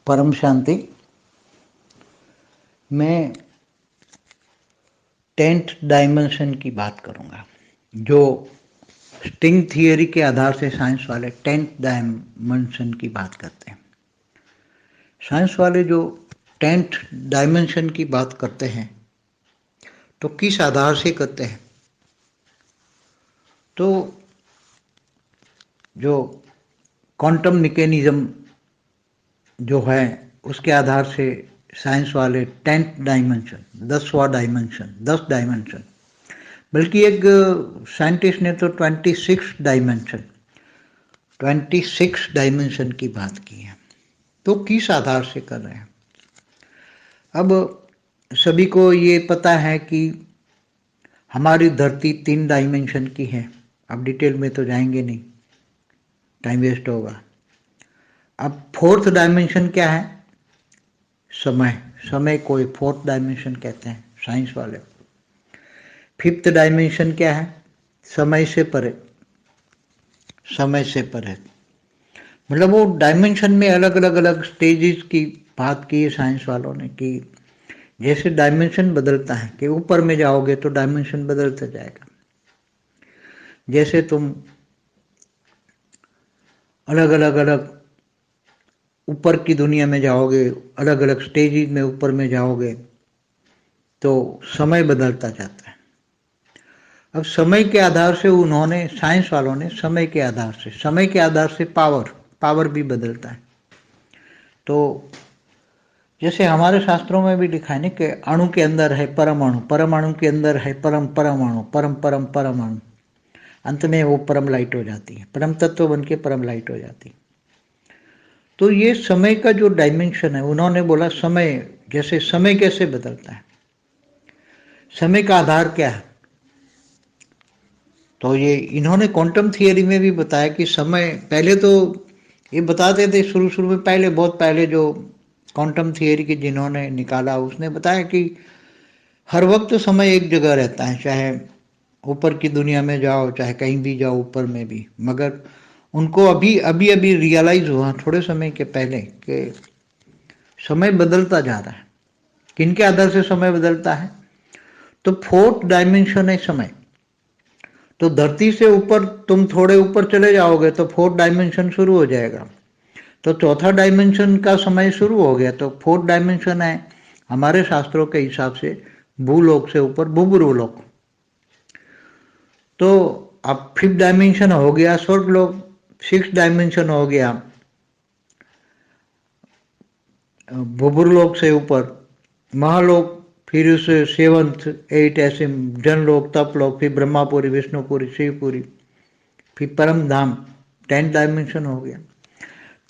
परम शांति। मैं 10th dimension की बात करूंगा, जो स्ट्रिंग थियरी के आधार से साइंस वाले 10th डायमेंशन की बात करते हैं। साइंस वाले जो 10th डायमेंशन की बात करते हैं तो किस आधार से करते हैं? तो जो क्वांटम मैकेनिज्म जो है उसके आधार से साइंस वाले 10th डायमेंशन, 10वां डायमेंशन, 10 डायमेंशन, बल्कि एक साइंटिस्ट ने तो 26 डायमेंशन की बात की है। तो किस आधार से कर रहे हैं? अब सभी को ये पता है कि हमारी धरती 3 डायमेंशन की है। अब डिटेल में तो जाएंगे नहीं, टाइम वेस्ट होगा। अब 4th डायमेंशन क्या है? समय। समय को 4th डायमेंशन कहते हैं साइंस वाले। 5th डायमेंशन क्या है? समय से परे। समय से परे मतलब वो डायमेंशन में अलग अलग स्टेजेस की बात की है साइंस वालों ने, कि जैसे डायमेंशन बदलता है कि ऊपर में जाओगे तो डायमेंशन बदलता जाएगा। जैसे तुम अलग अलग ऊपर की दुनिया में जाओगे, अलग अलग स्टेजेस में ऊपर में जाओगे तो समय बदलता जाता है। अब समय के आधार से उन्होंने, साइंस वालों ने समय के आधार से पावर भी बदलता है। तो जैसे हमारे शास्त्रों में भी लिखा है ना कि अणु के अंदर है परमाणु, परमाणु के अंदर है परम परमाणु, परम परम परमाणु, अंत में वो परम लाइट हो जाती है, परम तत्व बन के परम लाइट हो जाती है। तो ये समय का जो डायमेंशन है, उन्होंने बोला समय, जैसे समय कैसे बदलता है, समय का आधार क्या है? तो ये इन्होंने क्वांटम थियरी में भी बताया कि समय, पहले तो ये बताते थे शुरू में, पहले बहुत पहले जो क्वांटम थियरी की जिन्होंने निकाला उसने बताया कि हर वक्त समय एक जगह रहता है, चाहे ऊपर की दुनिया में जाओ चाहे कहीं भी जाओ, ऊपर में भी। मगर उनको अभी रियलाइज हुआ थोड़े समय के पहले कि समय बदलता जा रहा है। किनके आधार से समय बदलता है? तो 4th डायमेंशन है समय। तो धरती से ऊपर तुम थोड़े ऊपर चले जाओगे तो 4th डायमेंशन शुरू हो जाएगा। तो 4था डायमेंशन का समय शुरू हो गया। तो 4th डायमेंशन है हमारे शास्त्रों के हिसाब से भूलोक से ऊपर भूगुरुलोक। तो अब 5th डायमेंशन हो गया स्वर्गलोक, 6th डायमेंशन हो गया भूगुरुलोक से ऊपर महालोक, फिर उसे 7th 8 ऐसे जनलोक, तपलोक, फिर ब्रह्मापुरी, विष्णुपुरी, शिवपुरी, फिर परम धाम, 10th डायमेंशन हो गया।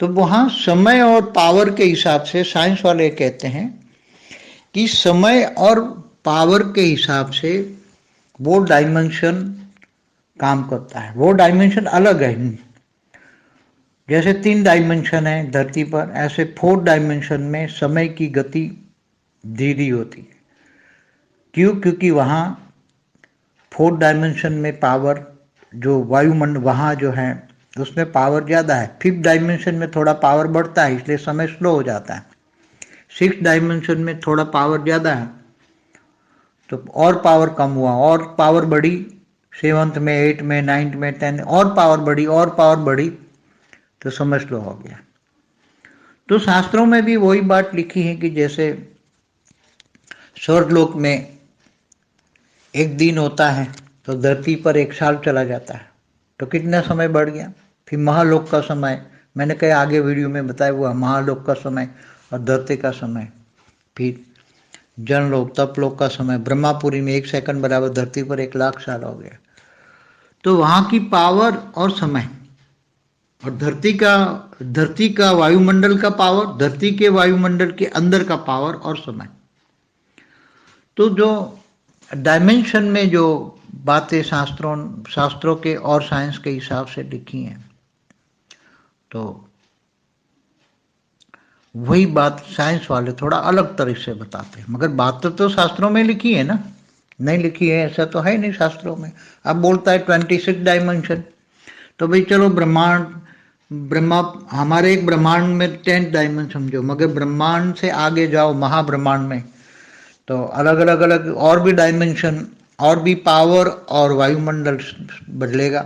तो वहां समय और पावर के हिसाब से साइंस वाले कहते हैं कि समय और पावर के हिसाब से वो डायमेंशन काम करता है। वो डायमेंशन अलग है। जैसे 3 डायमेंशन है धरती पर, ऐसे 4th डायमेंशन में समय की गति धीरे होती है। क्यों? क्योंकि वहां 4th डायमेंशन में पावर, जो वायुमंडल वहां जो है उसमें पावर ज्यादा है। 5th डायमेंशन में थोड़ा पावर बढ़ता है, इसलिए समय स्लो हो जाता है। 6th डायमेंशन में थोड़ा पावर ज्यादा है तो और पावर कम हुआ, और पावर बढ़ी 7th में, 8 में, 9 में, 10, और पावर बढ़ी तो समय स्लो हो गया। तो शास्त्रों में भी वही बात लिखी है कि जैसे स्वर्गलोक में एक दिन होता है तो धरती पर 1 साल चला जाता है, तो कितना समय बढ़ गया। फिर महालोक का समय, मैंने कहा आगे वीडियो में बताया हुआ, महालोक का समय और धरती का समय, फिर जनलोक, तपलोक का समय, ब्रह्मापुरी में 1 सेकंड बराबर धरती पर 1 लाख साल हो गया। तो वहां की पावर और समय, और धरती का वायुमंडल का पावर, धरती के वायुमंडल के अंदर का पावर और समय। तो जो डायमेंशन में जो बातें शास्त्रों के और साइंस के हिसाब से लिखी हैं, तो वही बात साइंस वाले थोड़ा अलग तरह से बताते हैं। मगर बात तो शास्त्रों में लिखी है ना, नहीं लिखी है ऐसा तो है नहीं शास्त्रों में। अब बोलता है 26 डायमेंशन, तो भाई चलो ब्रह्मांड ब्रह्मा, हमारे एक ब्रह्मांड में 10 डायमेंशन समझो, मगर ब्रह्मांड से आगे जाओ महाब्रह्मांड में तो अलग अलग अलग और भी डायमेंशन और भी पावर, और वायुमंडल बदलेगा।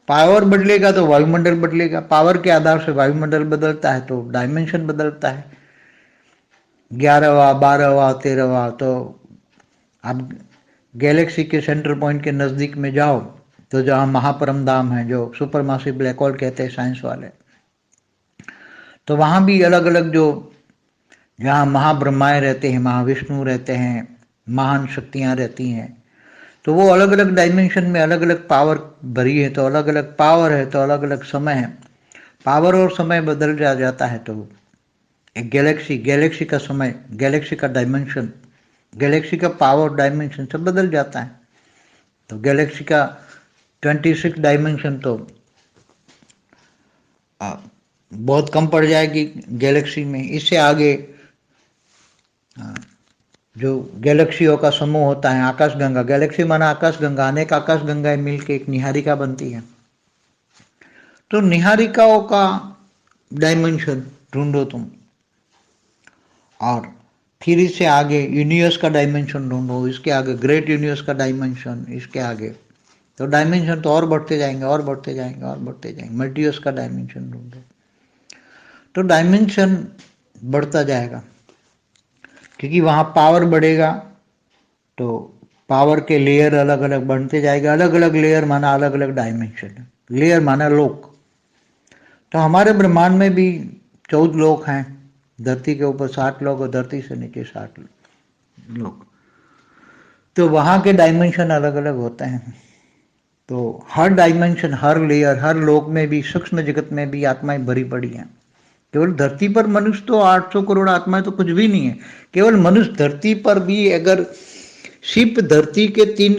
पावर बदलेगा तो वायुमंडल बदलेगा, पावर के आधार से वायुमंडल बदलता है तो डायमेंशन बदलता है। 11वां 12वां 13वां, तो अब गैलेक्सी के सेंटर पॉइंट के नज़दीक में जाओ तो जहाँ महापरम धाम है, जो सुपरमासिव ब्लैक होल कहते हैं साइंस वाले, तो वहाँ भी अलग अलग जो, जहाँ महाब्रह्माएँ रहते हैं, महाविष्णु रहते हैं, महान शक्तियाँ रहती हैं, तो वो अलग अलग डायमेंशन में अलग अलग पावर भरी है, तो अलग अलग पावर है तो अलग अलग समय है। पावर और समय बदल जाता है तो एक गैलेक्सी का समय, गैलेक्सी का डायमेंशन, गैलेक्सी का पावर डायमेंशन सब बदल जाता है। तो गैलेक्सी का 26 डायमेंशन तो बहुत कम पड़ जाएगी गैलेक्सी में। इससे आगे जो गैलेक्सियों का समूह होता है, आकाशगंगा, गैलेक्सी माना आकाशगंगा, अनेक आकाशगंगाएं मिलकर एक निहारिका बनती है। तो निहारिकाओं का डायमेंशन ढूंढो तुम, और फिर इससे आगे यूनिवर्स का डायमेंशन ढूंढो, इसके आगे ग्रेट यूनिवर्स का डायमेंशन, इसके आगे तो डायमेंशन तो और बढ़ते जाएंगे और बढ़ते जाएंगे और बढ़ते जाएंगे। मल्टीवर्स का डायमेंशन ढूंढो तो डायमेंशन बढ़ता जाएगा, क्योंकि वहाँ पावर बढ़ेगा तो पावर के लेयर अलग अलग बनते जाएगा। अलग अलग लेयर माना अलग अलग डायमेंशन, लेयर माना लोक। तो हमारे ब्रह्मांड में भी 14 लोक हैं, धरती के ऊपर 60 लोग और धरती से नीचे 60 लोग। तो वहाँ के डायमेंशन अलग अलग होते हैं। तो हर डायमेंशन, हर लेयर, हर लोक में भी, सूक्ष्म जगत में भी आत्माएं भरी पड़ी हैं। केवल धरती पर मनुष्य तो 800 करोड़ आत्माएं तो कुछ भी नहीं है। केवल मनुष्य धरती पर भी अगर सिर्फ धरती के 3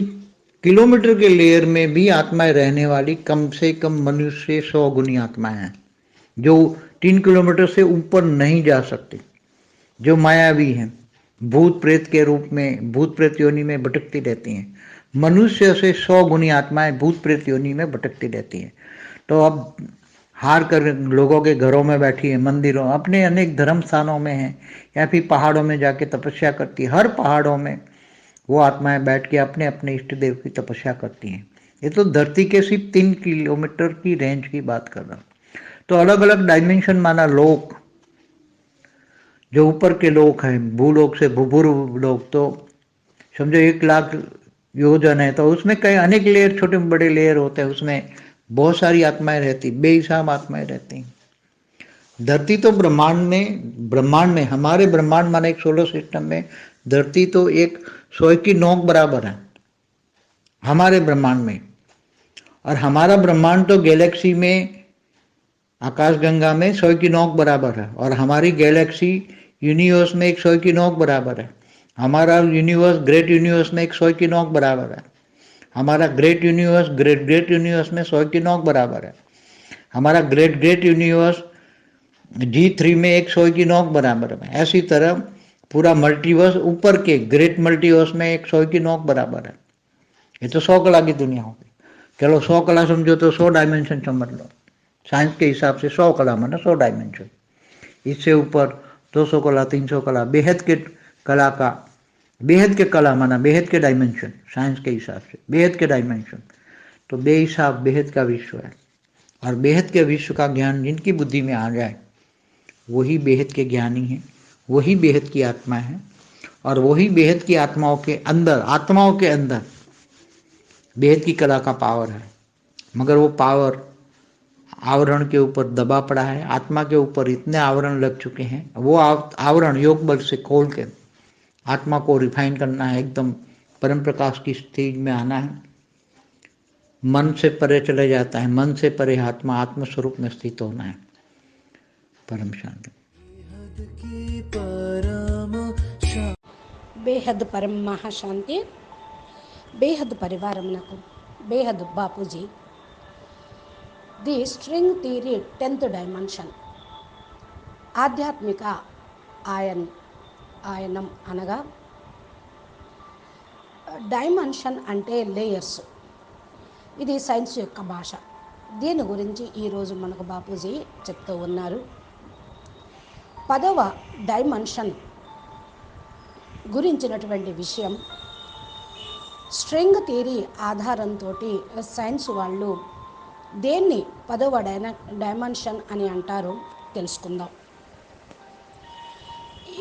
किलोमीटर के लेयर में भी आत्माएं रहने वाली कम से कम मनुष्य से 100 गुनी आत्माएं हैं, जो 3 किलोमीटर से ऊपर नहीं जा सकती, जो मायावी हैं, भूत प्रेत के रूप में, भूत प्रेत योनि में भटकती रहती हैं। मनुष्य से 100 गुनी आत्माएं भूत प्रेत योनि में भटकती रहती हैं। तो अब हार कर लोगों के घरों में बैठी है, मंदिरों, अपने अनेक धर्म स्थानों में है, या फिर पहाड़ों में जाके तपस्या करती है। हर पहाड़ों में वो आत्माएं बैठ के अपने अपने इष्ट देव की तपस्या करती हैं। ये तो धरती के सिर्फ 3 किलोमीटर की रेंज की बात कर रहा हूँ। तो अलग अलग डायमेंशन माना लोक, जो ऊपर के लोक हैं, भूलोक से भूभुर्व लोक, तो समझो 1 लाख योजन है, तो उसमें कई अनेक लेयर, छोटे बड़े लेयर होते हैं, उसमें बहुत सारी आत्माएं रहती, बेहिसाब आत्माएं रहती। धरती तो ब्रह्मांड में हमारे ब्रह्मांड माने एक सोलर सिस्टम में धरती तो एक 100 की नोक बराबर है हमारे ब्रह्मांड में। और हमारा ब्रह्मांड तो गैलेक्सी में, आकाशगंगा में 100 की नोक बराबर है, और हमारी गैलेक्सी यूनिवर्स में 100 की नोक बराबर है। हमारा यूनिवर्स ग्रेट यूनिवर्स में 100 की नोक बराबर है। हमारा ग्रेट यूनिवर्स ग्रेट यूनिवर्स में 100 की नोक बराबर है। हमारा ग्रेट यूनिवर्स G3 में 100 की नोक बराबर है। ऐसी तरह पूरा मल्टीवर्स ऊपर के ग्रेट मल्टीवर्स में 100 की नोक बराबर है। ये तो 100 कला की दुनिया होगी। चलो 100 कला समझो तो 100 डायमेंशन समझ लो। साइंस के हिसाब से 100 कला माना 100 डायमेंशन। इससे ऊपर 200 कला, 300 कला, बेहद के कला का, बेहद के कला माना बेहद के डायमेंशन, साइंस के हिसाब से बेहद के डायमेंशन। तो बेहिसाब बेहद का विश्व है, और बेहद के विश्व का ज्ञान जिनकी बुद्धि में आ जाए वही बेहद के ज्ञानी हैं, वही बेहद की आत्मा है, और वही बेहद की आत्माओं के अंदर बेहद की कला का पावर है। मगर वो पावर आवरण के ऊपर दबा पड़ा है। आत्मा के ऊपर इतने आवरण लग चुके हैं, वो आवरण योग बल से खोल के आत्मा को रिफाइन करना है, एकदम परम प्रकाश की स्टेज में आना है। मन से परे चले जाता है, मन से परे आत्म स्वरूप में स्थित होना है। परम शांति। బేహద్ పరం మహాశాంతి, బేహద్ పరివారమునకు బేహద్ Bapuji. The string theory 10th dimension. ఆధ్యాత్మిక ఆయనం అనగా డైమెన్షన్ అంటే లేయర్స్. ఇది సైన్స్ యొక్క భాష. దీని గురించి ఈరోజు మనకు బాపూజీ చెప్తూ ఉన్నారు. 10వ డైమెన్షన్ గురించినటువంటి విషయం స్ట్రింగ్ థియరీ ఆధారంతో సైన్స్ వాళ్ళు దేన్ని 10వ డైమెన్షన్ అని అంటారో తెలుసుకుందాం.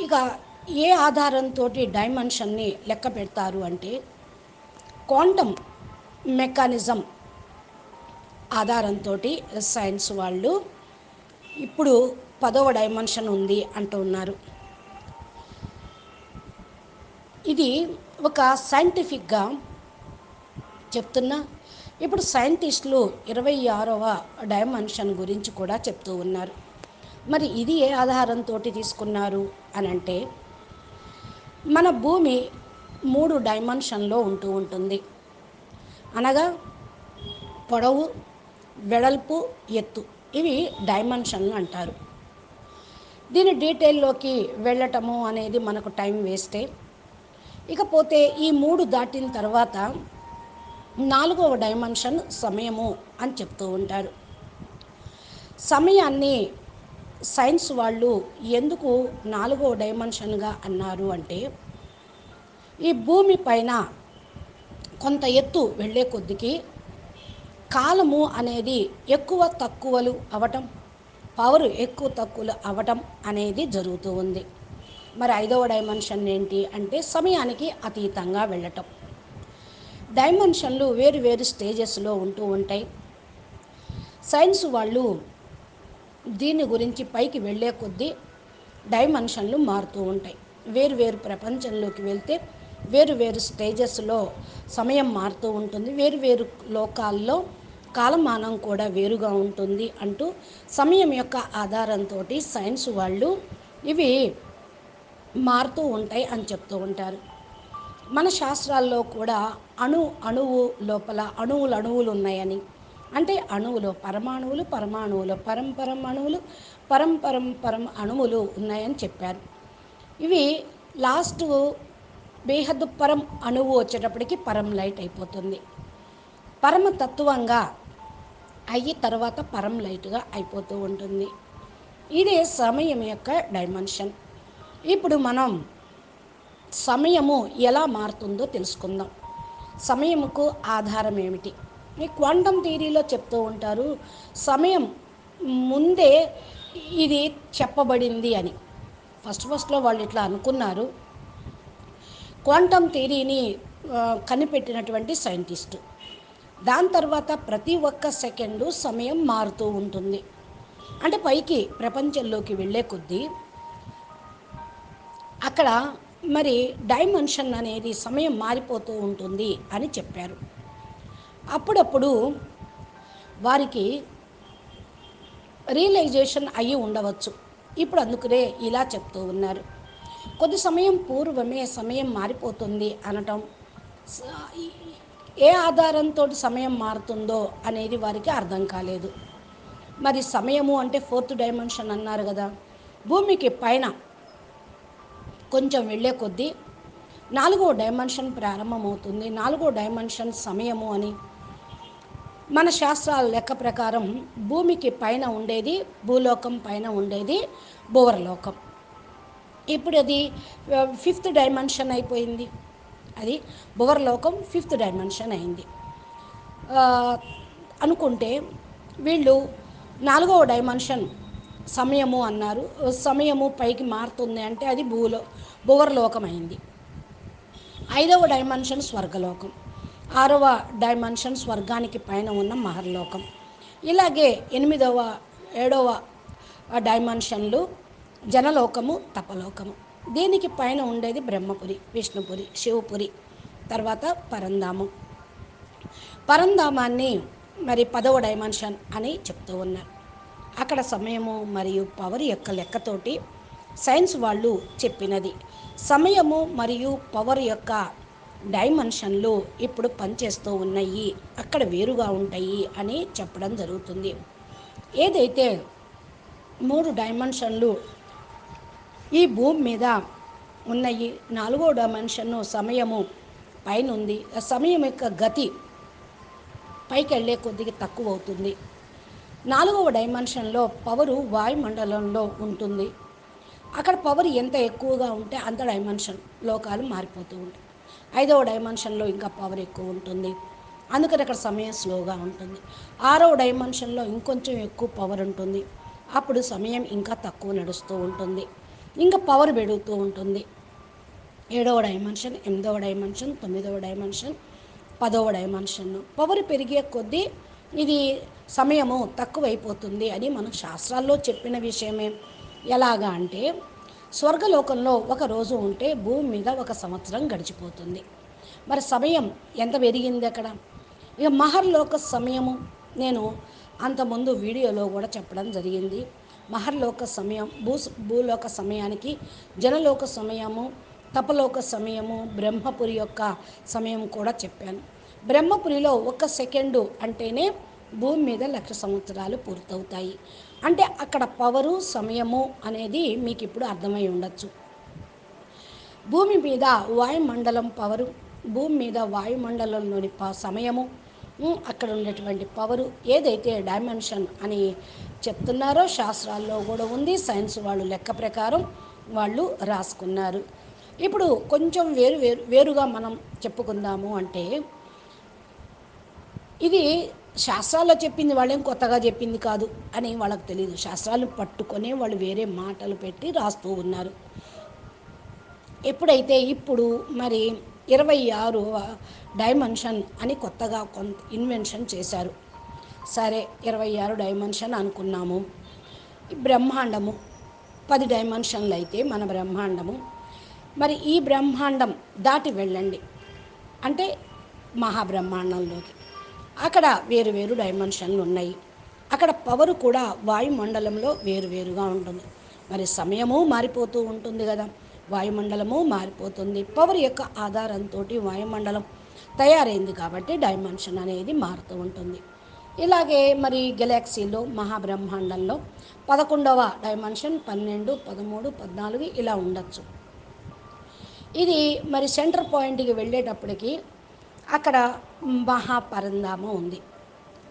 ఇక ఏ ఆధారంతో డైమెన్షన్ని లెక్క పెడతారు అంటే క్వాంటమ్ మెకానిజం ఆధారంతో సైన్స్ వాళ్ళు ఇప్పుడు 10వ డైమెన్షన్ ఉంది అంటూ ఉన్నారు. ఇది ఒక సైంటిఫిక్గా చెప్తున్నా. ఇప్పుడు సైంటిస్టులు 26వ డైమెన్షన్ గురించి కూడా చెప్తూ ఉన్నారు. మరి ఇది ఏ ఆధారంతో తీసుకున్నారు అని అంటే మన భూమి 3 డైమెన్షన్లో ఉంటూ ఉంటుంది. అనగా పొడవు, వెడల్పు, ఎత్తు, ఇవి డైమెన్షన్లు అంటారు. దీని డీటెయిల్లోకి వెళ్ళటము అనేది మనకు టైం వేస్టే. ఇకపోతే ఈ 3 దాటిన తర్వాత 4వ డైమెన్షన్ సమయము అని చెప్తూ ఉంటారు. సమయాన్ని సైన్స్ వాళ్ళు ఎందుకు 4వ డైమెన్షన్గా అన్నారు అంటే ఈ భూమి పైన కొంత ఎత్తు వెళ్ళే కొద్దికి కాలము అనేది ఎక్కువ తక్కువలు అవటం, పవర్ ఎక్కువ తక్కువలు అవటం అనేది జరుగుతూ ఉంది. మరి 5వ డైమెన్షన్ ఏంటి అంటే సమయానికి అతీతంగా వెళ్ళటం. డైమెన్షన్లు వేరు వేరు స్టేజెస్లో ఉంటూ ఉంటాయి. సైన్స్ వాళ్ళు దీని గురించి పైకి వెళ్ళే కొద్దీ డైమెన్షన్లు మారుతూ ఉంటాయి. వేరు వేరు ప్రపంచంలోకి వెళ్తే వేరు వేరు స్టేజెస్లో సమయం మారుతూ ఉంటుంది. వేరు వేరు లోకాల్లో కాలమానం కూడా వేరుగా ఉంటుంది అంటూ సమయం యొక్క ఆధారంతో సైన్స్ వాళ్ళు ఇవి మారుతూ ఉంటాయి అని చెప్తూ ఉంటారు. మన శాస్త్రాల్లో కూడా అణువు లోపల అణువులు ఉన్నాయని, అంటే అణువులో పరమాణువులు, పరమాణువులో పరం అణువులు, పరం అణువులు ఉన్నాయని చెప్పారు. ఇవి లాస్ట్ బేహద్దు పరం అణువు వచ్చేటప్పటికి పరం లైట్ అయిపోతుంది. పరమతత్వంగా అయ్యి తర్వాత పరం లైట్గా అయిపోతూ ఉంటుంది. ఇదే సమయం యొక్క డైమెన్షన్. ఇప్పుడు మనం సమయము ఎలా మారుతుందో తెలుసుకుందాం. సమయముకు ఆధారం ఏమిటి? ఈ క్వాంటమ్ థియరీలో చెప్తూ ఉంటారు సమయం ముందే ఇది చెప్పబడింది అని. ఫస్ట్లో వాళ్ళు ఇట్లా అనుకున్నారు. క్వాంటమ్ థియరీని కనిపెట్టినటువంటి సైంటిస్టు. దాని తర్వాత ప్రతి ఒక్క సెకండు సమయం మారుతూ ఉంటుంది. అంటే పైకి ప్రపంచంలోకి వెళ్ళే కొద్దీ అక్కడ మరి డైమెన్షన్ అనేది సమయం మారిపోతూ ఉంటుంది అని చెప్పారు. అప్పుడప్పుడు వారికి రియలైజేషన్ అయ్యి ఉండవచ్చు. ఇప్పుడు అందుకనే ఇలా చెప్తూ ఉన్నారు. కొద్ది సమయం పూర్వమే సమయం మారిపోతుంది అనటం, ఏ ఆధారంతో సమయం మారుతుందో అనేది వారికి అర్థం కాలేదు. మరి సమయము అంటే 4th డైమెన్షన్ అన్నారు కదా. భూమికి పైన కొంచెం వెళ్ళే కొద్దీ 4వ డైమెన్షన్ ప్రారంభమవుతుంది. 4వ డైమెన్షన్ సమయము అని. మన శాస్త్రాల లెక్క ప్రకారం భూమికి పైన ఉండేది భూలోకం, పైన ఉండేది భువర్లోకం. ఇప్పుడు అది 5th డైమెన్షన్ అయిపోయింది. అది భువర్లోకం 5th డైమెన్షన్ అయింది అనుకుంటే వీళ్ళు 4వ డైమెన్షన్ సమయము అన్నారు. సమయము పైకి మారుతుంది అంటే అది భువర్లోకం అయింది. 5వ డైమెన్షన్ స్వర్గలోకం. 6వ డైమెన్షన్ స్వర్గానికి పైన ఉన్న మహర్లోకం. ఇలాగే 8వ 7వ డైమెన్షన్లు జనలోకము, తపలోకము. దీనికి పైన ఉండేది బ్రహ్మపురి, విష్ణుపురి, శివపురి, తర్వాత పరంధామం. పరంధామాన్ని మరి 10వ డైమెన్షన్ అని చెప్తూ ఉన్నారు. అక్కడ సమయము మరియు పవర్ యొక్క లెక్కతోటి సైన్స్ వాళ్ళు చెప్పినది. సమయము మరియు పవర్ యొక్క డైమెన్షన్లు ఇప్పుడు పనిచేస్తూ ఉన్నాయి, అక్కడ వేరుగా ఉంటాయి అని చెప్పడం జరుగుతుంది. ఏదైతే 3 డైమెన్షన్లు ఈ భూమి మీద ఉన్నాయి, 4వ డైమెన్షన్ సమయము పైన ఉంది. సమయం యొక్క గతి పైకి వెళ్ళే కొద్దిగా తక్కువ అవుతుంది. 4వ డైమెన్షన్లో పవరు వాయుమండలంలో ఉంటుంది. అక్కడ పవర్ ఎంత ఎక్కువగా ఉంటే అంత డైమెన్షన్ లోకాలు మారిపోతూ ఉంటాయి. 5వ డైమెన్షన్లో ఇంకా పవర్ ఎక్కువ ఉంటుంది, అందుకని అక్కడ సమయం స్లోగా ఉంటుంది. 6వ డైమెన్షన్లో ఇంకొంచెం ఎక్కువ పవర్ ఉంటుంది, అప్పుడు సమయం ఇంకా తక్కువ నడుస్తూ ఉంటుంది, ఇంకా పవర్ పెరుగుతూ ఉంటుంది. 7వ డైమెన్షన్, 8వ డైమెన్షన్, 9వ డైమెన్షన్, 10వ డైమెన్షన్. పవర్ పెరిగే కొద్దీ ఇది సమయము తక్కువైపోతుంది అని మన శాస్త్రాల్లో చెప్పిన విషయమే. ఎలాగా అంటే స్వర్గలోకంలో ఒక రోజు ఉంటే భూమి మీద ఒక సంవత్సరం గడిచిపోతుంది. మరి సమయం ఎంత పెరిగింది అక్కడ. ఇక మహర్లోక సమయము నేను అంతకుముందు వీడియోలో కూడా చెప్పడం జరిగింది. మహర్లోక సమయం భూలోక సమయానికి జనలోక సమయము, తపలోక సమయము, బ్రహ్మపురి యొక్క సమయం కూడా చెప్పాను. బ్రహ్మపురిలో 1 సెకండు అంటేనే భూమి మీద 1,00,000 సంవత్సరాలు పూర్తవుతాయి. అంటే అక్కడ పవరు సమయము అనేది మీకు ఇప్పుడు అర్థమై ఉండొచ్చు. భూమి మీద వాయుమండలం పవరు, భూమి మీద వాయుమండలంలోని సమయము, అక్కడ ఉండేటువంటి పవరు ఏదైతే డైమెన్షన్ అని చెప్తున్నారో శాస్త్రాల్లో కూడా ఉంది. సైన్స్ వాళ్ళు లెక్క ప్రకారం వాళ్ళు రాసుకున్నారు. ఇప్పుడు కొంచెం వేరుగా మనం చెప్పుకుందాము అంటే, ఇది శాస్త్రాల్లో చెప్పింది వాళ్ళేం కొత్తగా చెప్పింది కాదు అని వాళ్ళకి తెలియదు. శాస్త్రాలు పట్టుకొని వాళ్ళు వేరే మాటలు పెట్టి రాస్తూ ఉన్నారు. ఎప్పుడైతే ఇప్పుడు మరి 26వ డైమెన్షన్ అని కొత్తగా కొంత ఇన్వెన్షన్ చేశారు. సరే 26 డైమెన్షన్ అనుకున్నాము. బ్రహ్మాండము 10 డైమెన్షన్లు అయితే మన బ్రహ్మాండము. మరి ఈ బ్రహ్మాండం దాటి వెళ్ళండి అంటే మహాబ్రహ్మాండంలోకి. అక్కడ వేరు డైమెన్షన్లు ఉన్నాయి. అక్కడ పవర్ కూడా వాయుమండలంలో వేరుగా ఉంటుంది. మరి సమయము మారిపోతూ ఉంటుంది కదా, వాయుమండలము మారిపోతుంది. పవర్ యొక్క ఆధారంతో వాయుమండలం తయారైంది కాబట్టి డైమెన్షన్ అనేది మారుతూ ఉంటుంది. ఇలాగే మరి గెలాక్సీలో మహాబ్రహ్మాండంలో 11వ డైమెన్షన్ 12, 13, 14 ఇలా ఉండొచ్చు. ఇది మరి సెంటర్ పాయింట్కి వెళ్ళేటప్పటికి అక్కడ మహాపరంధామం ఉంది.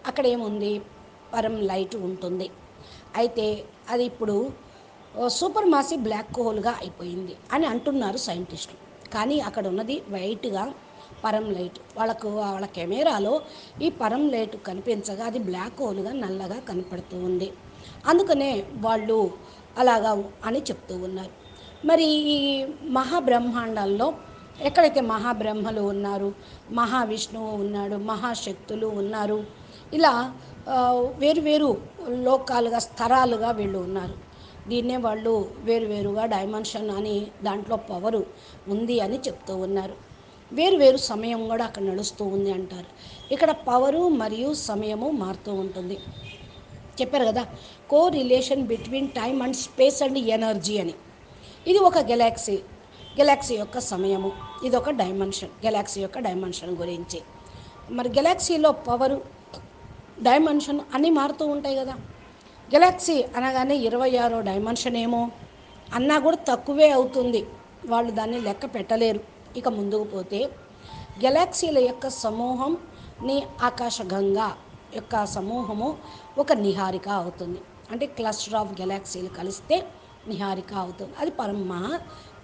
అక్కడ ఏముంది, పరం లైట్ ఉంటుంది. అయితే అది ఇప్పుడు సూపర్ మాసి బ్లాక్ హోల్గా అయిపోయింది అని అంటున్నారు సైంటిస్టులు. కానీ అక్కడ ఉన్నది వైట్గా పరం లైట్. వాళ్ళ కెమెరాలో ఈ పరం లైట్ కనిపించగా అది బ్లాక్ హోల్గా నల్లగా కనపడుతూ ఉంది. అందుకనే వాళ్ళు అలాగా అని చెప్తూ ఉన్నారు. మరి ఈ మహాబ్రహ్మాండంలో ఎక్కడైతే మహాబ్రహ్మలు ఉన్నారు, మహావిష్ణువు ఉన్నాడు, మహాశక్తులు ఉన్నారు, ఇలా వేరు లోకాలుగా స్తరాలుగా వీళ్ళు ఉన్నారు. దీన్నే వాళ్ళు వేరుగా డైమెన్షన్ అని దాంట్లో పవరు ఉంది అని చెప్తూ ఉన్నారు. వేరు సమయం కూడా అక్కడ నడుస్తూ ఉంది అంటారు. ఇక్కడ పవరు మరియు సమయము మారుతూ ఉంటుంది. చెప్పారు కదా, correlation between time and space and energy అని. ఇది ఒక గెలాక్సీ యొక్క సమయము, ఇది ఒక డైమెన్షన్, గెలాక్సీ యొక్క డైమెన్షన్ గురించి. మరి గెలాక్సీలో పవరు డైమెన్షన్ అన్నీ మారుతూ ఉంటాయి కదా. గెలాక్సీ అనగానే 26వ డైమెన్షన్ ఏమో అన్నా కూడా తక్కువే అవుతుంది, వాళ్ళు దాన్ని లెక్క పెట్టలేరు. ఇక ముందుకు పోతే గెలాక్సీల యొక్క సమూహం ఆకాశగంగా యొక్క సమూహము ఒక నిహారిక అవుతుంది. అంటే క్లస్టర్ ఆఫ్ గెలాక్సీలు కలిస్తే నిహారిక అవుతుంది. అది మహా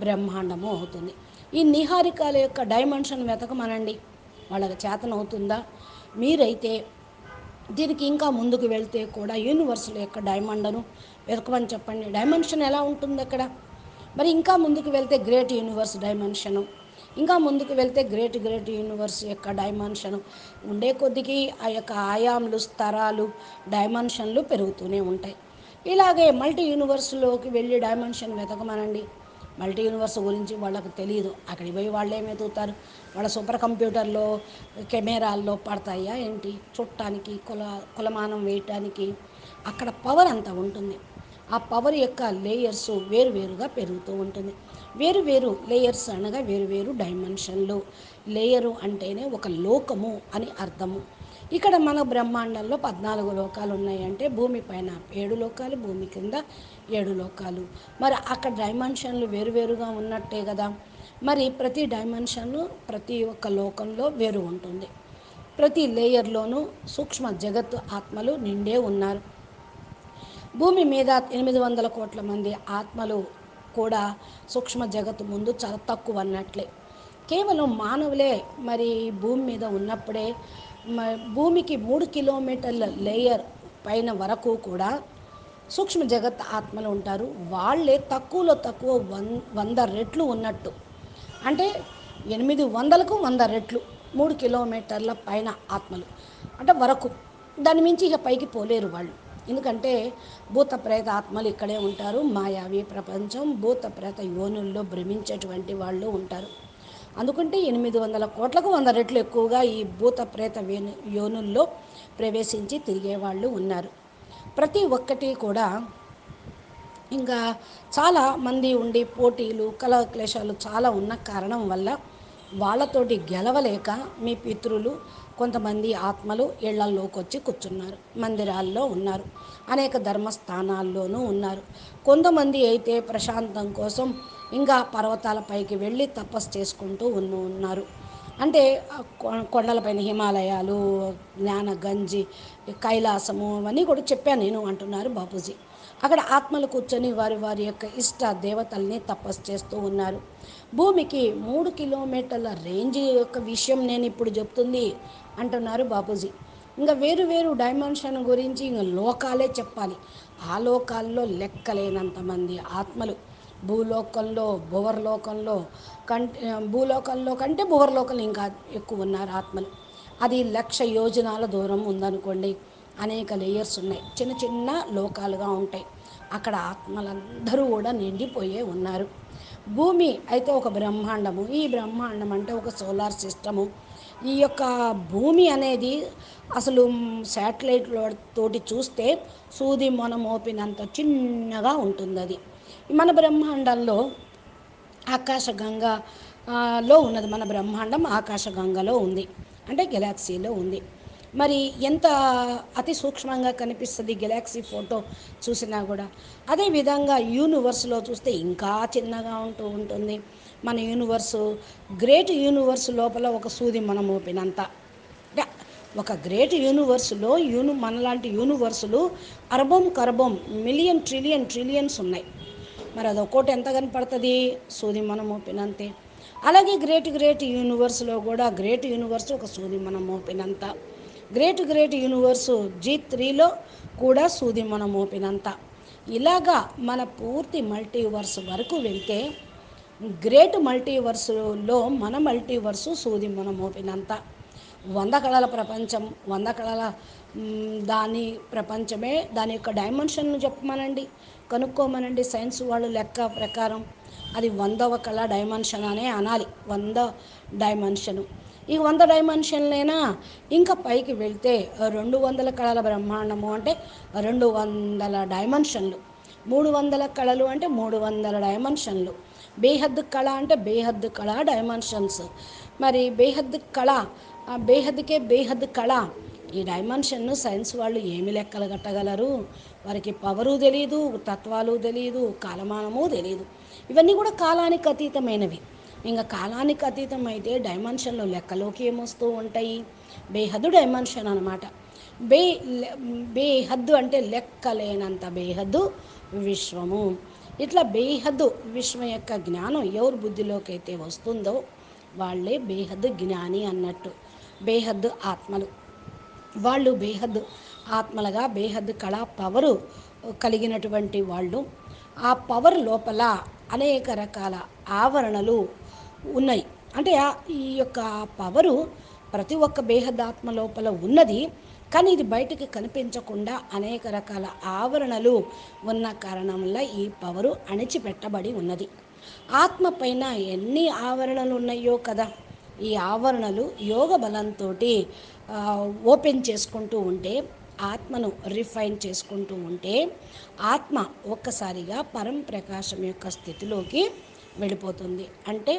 బ్రహ్మాండము అవుతుంది. ఈ నిహారికల యొక్క డైమెన్షన్ వెతకమనండి, వాళ్ళకి చేతనవుతుందా? మీరైతే దీనికి ఇంకా ముందుకు వెళ్తే కూడా యూనివర్సుల యొక్క డైమండను వెతకమని చెప్పండి. డైమెన్షన్ ఎలా ఉంటుంది అక్కడ? మరి ఇంకా ముందుకు వెళ్తే గ్రేట్ యూనివర్స్ డైమెన్షను, ఇంకా ముందుకు వెళ్తే గ్రేట్ యూనివర్స్ యొక్క డైమెన్షను ఉండే కొద్దికి ఆ యొక్క ఆయాములు, స్తరాలు, డైమెన్షన్లు పెరుగుతూనే ఉంటాయి. ఇలాగే మల్టీ యూనివర్స్లోకి వెళ్ళి డైమెన్షన్ వెతకమనండి. మల్టీ యూనివర్స్ గురించి వాళ్ళకు తెలియదు. అక్కడికి పోయి వాళ్ళు ఏమి వెతుకుతారు? వాళ్ళ సూపర్ కంప్యూటర్లో కెమెరాల్లో పడతాయా ఏంటి చుట్టానికి, కొలమానం వేయటానికి? అక్కడ పవర్ అంతా ఉంటుంది. ఆ పవర్ యొక్క లేయర్స్ వేరుగా పెరుగుతూ ఉంటుంది. వేరు లేయర్స్ అనగా వేరు డైమెన్షన్లు. లేయరు అంటేనే ఒక లోకము అని అర్థము. ఇక్కడ మన బ్రహ్మాండంలో 14 లోకాలు ఉన్నాయంటే భూమి పైన 7 లోకాలు, భూమి కింద 7 లోకాలు. మరి అక్కడ డైమెన్షన్లు వేరుగా ఉన్నట్టే కదా. మరి ప్రతి డైమెన్షన్ ప్రతి ఒక్క లోకంలో వేరు ఉంటుంది. ప్రతి లేయర్లోనూ సూక్ష్మ జగత్తు ఆత్మలు నిండే ఉన్నారు. భూమి మీద 800 కోట్ల మంది ఆత్మలు కూడా సూక్ష్మ జగత్తు ముందు చాలా తక్కువ అన్నట్లే. కేవలం మానవులే మరి భూమి మీద ఉన్నప్పుడే భూమికి 3 కిలోమీటర్ల లేయర్ పైన వరకు కూడా సూక్ష్మ జగత్ ఆత్మలు ఉంటారు. వాళ్ళే తక్కువలో తక్కువ 100 రెట్లు ఉన్నట్టు. అంటే 800కు 100 రెట్లు 3 కిలోమీటర్ల పైన ఆత్మలు అంటే వరకు. దాని మించి ఇక పైకి పోలేరు వాళ్ళు. ఎందుకంటే భూత ప్రేత ఆత్మలు ఇక్కడే ఉంటారు. మాయావి ప్రపంచం, భూత ప్రేత యోనుల్లో భ్రమించేటువంటి వాళ్ళు ఉంటారు. అందుకంటే 800 కోట్లకు 100 రెట్లు ఎక్కువగా ఈ భూత ప్రేత యోనుల్లో ప్రవేశించి తిరిగే వాళ్ళు ఉన్నారు. ప్రతి ఒక్కటి కూడా ఇంకా చాలా మంది ఉండి పోటీలు కలహక్లేశాలు చాలా ఉన్న కారణం వల్ల వాళ్ళతోటి గెలవలేక మీ పితృలు కొంతమంది ఆత్మలు ఇళ్లల్లోకి వచ్చి కూర్చున్నారు, మందిరాల్లో ఉన్నారు, అనేక ధర్మస్థానాల్లోనూ ఉన్నారు. కొంతమంది అయితే ప్రశాంతం కోసం ఇంకా పర్వతాలపైకి వెళ్ళి తపస్సు చేసుకుంటూ ఉన్నారు. అంటే కొండలపైన హిమాలయాలు, జ్ఞానగంజి, కైలాసము అవన్నీ కూడా చెప్పాను నేను అంటున్నారు బాపూజీ. అక్కడ ఆత్మలు కూర్చొని వారి వారి యొక్క ఇష్ట దేవతల్ని తపస్సు చేస్తూ ఉన్నారు. భూమికి 3 కిలోమీటర్ల రేంజ్ యొక్క విషయం నేను ఇప్పుడు చెప్తుంది అంటున్నారు బాపూజీ. ఇంకా వేరు వేరు డైమెన్షన్ గురించి ఇంకా లోకాలే చెప్పాలి. ఆ లోకాల్లో లెక్కలేనంతమంది ఆత్మలు భూలోకంలో భువర్లోకంలో భూలోకంలో కంటే భువర్లోకంలో ఇంకా ఎక్కువ ఉన్నారు ఆత్మలు. అది 1,00,000 యోజనాల దూరం ఉందనుకోండి. అనేక లేయర్స్ ఉన్నాయి, చిన్న చిన్న లోకాలుగా ఉంటాయి. అక్కడ ఆత్మలందరూ కూడా నిండిపోయే ఉన్నారు. భూమి అయితే ఒక బ్రహ్మాండము. ఈ బ్రహ్మాండం అంటే ఒక సోలార్ సిస్టము. ఈ యొక్క భూమి అనేది అసలు శాటిలైట్ తోటి చూస్తే సూది మొన మోపినంత చిన్నగా ఉంటుంది. అది మన బ్రహ్మాండంలో ఆకాశగంగలో ఉన్నది. మన బ్రహ్మాండం ఆకాశగంగలో ఉంది, అంటే గెలాక్సీలో ఉంది. మరి ఎంత అతి సూక్ష్మంగా కనిపిస్తుంది గెలాక్సీ ఫోటో చూసినా కూడా. అదేవిధంగా యూనివర్స్లో చూస్తే ఇంకా చిన్నగా ఉంటుంది. మన యూనివర్సు గ్రేట్ యూనివర్స్ లోపల ఒక సూది మన మోపినంత. అంటే ఒక గ్రేట్ యూనివర్సులో మనలాంటి యూనివర్సులు అరబం కరబం మిలియన్ ట్రిలియన్స్ ఉన్నాయి. మరి అదొక్కటి ఎంత కనపడుతుంది? సూది మనం మోపినంతే. అలాగే గ్రేట్ యూనివర్స్లో కూడా గ్రేట్ యూనివర్స్ ఒక సూది మనం మోపినంత. గ్రేట్ యూనివర్సు G3లో కూడా సూది మనం మోపినంత. ఇలాగా మన పూర్తి మల్టీవర్స్ వరకు వెళ్తే గ్రేట్ మల్టీవర్సులో మన మల్టీవర్సు సూది మనం మోపినంత. 100 కళల ప్రపంచం, 100 కళల దాని ప్రపంచమే దాని యొక్క డైమెన్షన్ను చెప్పమనండి, కనుక్కోమనండి. సైన్స్ వాళ్ళు లెక్క ప్రకారం అది 100వ కళ డైమెన్షన్ అనే అనాలి. 100 డైమెన్షను. ఈ 100 డైమెన్షన్లైనా ఇంకా పైకి వెళ్తే 200 కళల బ్రహ్మాండము అంటే 200 డైమెన్షన్లు. 300 కళలు అంటే 300 డైమెన్షన్లు. బేహద్దు కళ అంటే బేహద్దు కళ డైమెన్షన్స్. మరి బేహద్దు కళ, బేహద్దుకే బేహద్దు కళ. ఈ డైమెన్షన్ను సైన్స్ వాళ్ళు ఏమి లెక్కలు కట్టగలరు? వారికి పవరు తెలియదు, తత్వాలు తెలియదు, కాలమానము తెలియదు. ఇవన్నీ కూడా కాలానికి అతీతమైనవి. ఇంకా కాలానికి అతీతం అయితే డైమెన్షన్లు లెక్కలోకి ఏమొస్తూ ఉంటాయి? బేహద్దు డైమెన్షన్ అనమాట. బేహద్దు అంటే లెక్కలేనంత బేహద్దు విశ్వము. ఇట్లా బేహద్దు విశ్వం యొక్క జ్ఞానం ఎవరి బుద్ధిలోకి అయితే వస్తుందో వాళ్ళే బేహద్దు జ్ఞాని అన్నట్టు. బేహద్దు ఆత్మలు వాళ్ళు బేహద్దు ఆత్మలుగా బేహద్దు కళా పవరు కలిగినటువంటి వాళ్ళు. ఆ పవర్ లోపల అనేక రకాల ఆవరణలు ఉన్నాయి. అంటే ఈ యొక్క పవరు ప్రతి ఒక్క బేహదాత్మ లోపల ఉన్నది. కానీ ఇది బయటికి కనిపించకుండా అనేక రకాల ఆవరణలు ఉన్న కారణం వల్ల ఈ పవరు అణిచిపెట్టబడి ఉన్నది. ఆత్మ పైన ఎన్ని ఆవరణలు ఉన్నాయో కదా. ఈ ఆవరణలు యోగ బలంతో ఓపెన్ చేసుకుంటూ ఉంటే, ఆత్మను రిఫైన్ చేసుకుంటూ ఉంటే ఆత్మ ఒక్కసారిగా పరం ప్రకాశం యొక్క స్థితిలోకి వెళ్ళిపోతుంది. అంటే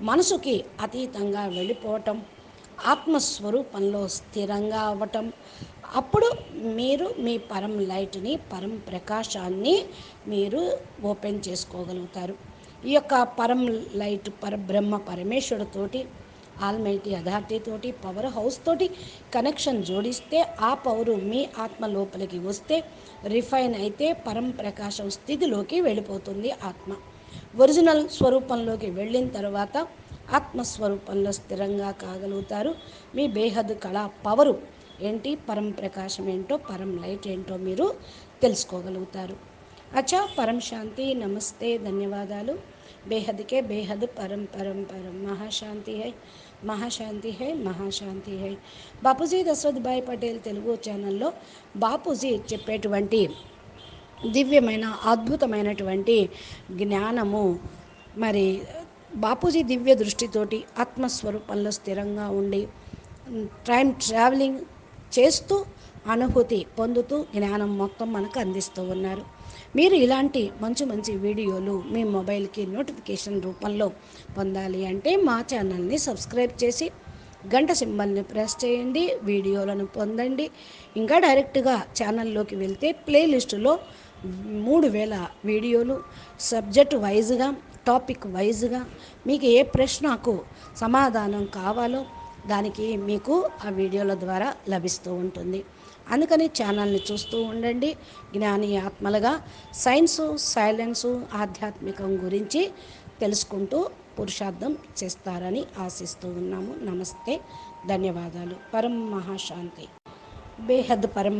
మనసుకి అతీతంగా వెళ్ళిపోవటం, ఆత్మస్వరూపంలో స్థిరంగా అవ్వటం. అప్పుడు మీరు మీ పరం లైట్ని, పరం ప్రకాశాన్ని మీరు ఓపెన్ చేసుకోగలుగుతారు. ఈ యొక్క పరం లైట్ పరబ్రహ్మ పరమేశ్వరుడితోటి ఆల్మైటీ అథారిటీ తోటి, పవర్ హౌస్ తోటి కనెక్షన్ జోడిస్తే ఆ పవరు మీ ఆత్మ లోపలికి వస్తే రిఫైన్ అయితే పరం ప్రకాశం స్థితిలోకి వెళ్ళిపోతుంది ఆత్మ. ఒరిజినల్ స్వరూపంలోకి వెళ్ళిన తర్వాత ఆత్మస్వరూపంలో స్థిరంగా కాగలుగుతారు. మీ బేహద్ కళ పవరు ఏంటి, పరం ప్రకాశం ఏంటో, పరం లైట్ ఏంటో మీరు తెలుసుకోగలుగుతారు. అచ్చా, పరం శాంతి, నమస్తే, ధన్యవాదాలు. బేహద్కే బేహద్ పరం పరం పరం మహాశాంతి హై, మహాశాంతి హై, మహాశాంతి హై. బాపూజీ దశరథ్ భాయ్ పటేల్ తెలుగు ఛానల్లో బాపూజీ చెప్పేటువంటి దివ్యమైన అద్భుతమైనటువంటి జ్ఞానము, మరి బాపూజీ దివ్య దృష్టితోటి ఆత్మస్వరూపంలో స్థిరంగా ఉండి టైం ట్రావెలింగ్ చేస్తూ అనుభూతి పొందుతూ జ్ఞానం మొత్తం మనకు అందిస్తూ ఉన్నారు. మీరు ఇలాంటి మంచి మంచి వీడియోలు మీ మొబైల్కి నోటిఫికేషన్ రూపంలో పొందాలి అంటే మా ఛానల్ని సబ్స్క్రైబ్ చేసి గంట సింబల్ని ప్రెస్ చేయండి, వీడియోలను పొందండి. ఇంకా డైరెక్ట్గా ఛానల్లోకి వెళ్తే ప్లేలిస్టులో 3000 వీడియోలు సబ్జెక్ట్ వైజ్గా, టాపిక్ వైజ్గా మీకు ఏ ప్రశ్నకు సమాధానం కావాలో దానికి మీకు ఆ వీడియోల ద్వారా లభిస్తూ ఉంటుంది. అందుకని ఛానల్ని చూస్తూ ఉండండి. జ్ఞాని ఆత్మలుగా సైన్సు, సైలెన్సు, ఆధ్యాత్మికం గురించి తెలుసుకుంటూ పురుషార్థం చేస్తారని ఆశిస్తూ ఉన్నాము. నమస్తే, ధన్యవాదాలు. పరం మహాశాంతి. బేహద్ పరం